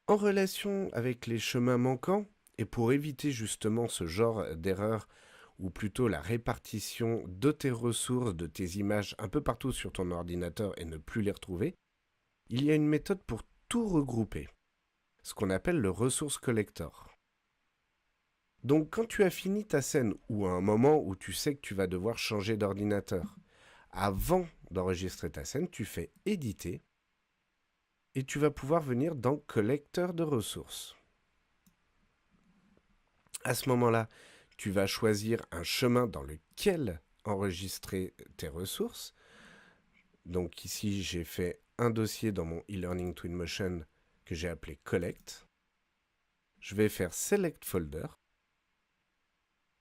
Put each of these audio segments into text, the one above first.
En relation avec les chemins manquants, et pour éviter justement ce genre d'erreur, ou plutôt la répartition de tes ressources, de tes images un peu partout sur ton ordinateur et ne plus les retrouver, il y a une méthode pour tout regrouper, ce qu'on appelle le resource collector. Donc quand tu as fini ta scène ou à un moment où tu sais que tu vas devoir changer d'ordinateur, avant d'enregistrer ta scène, tu fais éditer et tu vas pouvoir venir dans collecteur de ressources. À ce moment-là, tu vas choisir un chemin dans lequel enregistrer tes ressources. Donc ici, j'ai fait un dossier dans mon e-learning Twinmotion que j'ai appelé Collect. Je vais faire Select Folder.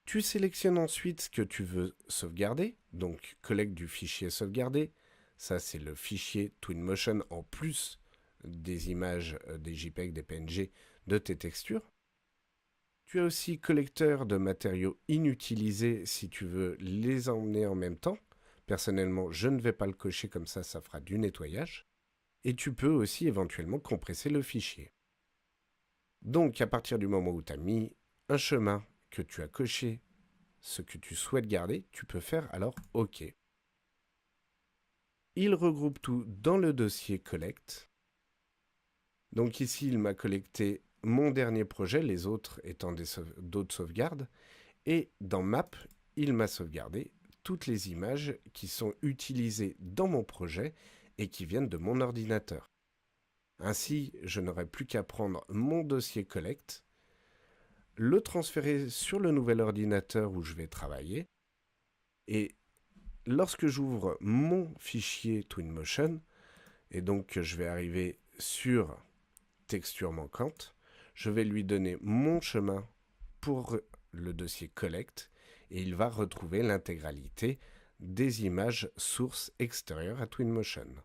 Tu sélectionnes ensuite ce que tu veux sauvegarder, donc collecte du fichier sauvegardé. Ça, c'est le fichier Twinmotion en plus des images, des JPEG, des PNG, de tes textures. Tu as aussi collecteur de matériaux inutilisés si tu veux les emmener en même temps. Personnellement, je ne vais pas le cocher comme ça fera du nettoyage. Et tu peux aussi éventuellement compresser le fichier. Donc, à partir du moment où tu as mis un chemin, que tu as coché ce que tu souhaites garder, tu peux faire alors OK. Il regroupe tout dans le dossier Collect. Donc ici, il m'a collecté mon dernier projet, les autres étant d'autres sauvegardes. Et dans Map, il m'a sauvegardé toutes les images qui sont utilisées dans mon projet et qui viennent de mon ordinateur. Ainsi, je n'aurai plus qu'à prendre mon dossier Collect, le transférer sur le nouvel ordinateur où je vais travailler, et lorsque j'ouvre mon fichier Twinmotion, et donc je vais arriver sur texture manquante, je vais lui donner mon chemin pour le dossier Collect, et il va retrouver l'intégralité des images sources extérieures à Twinmotion.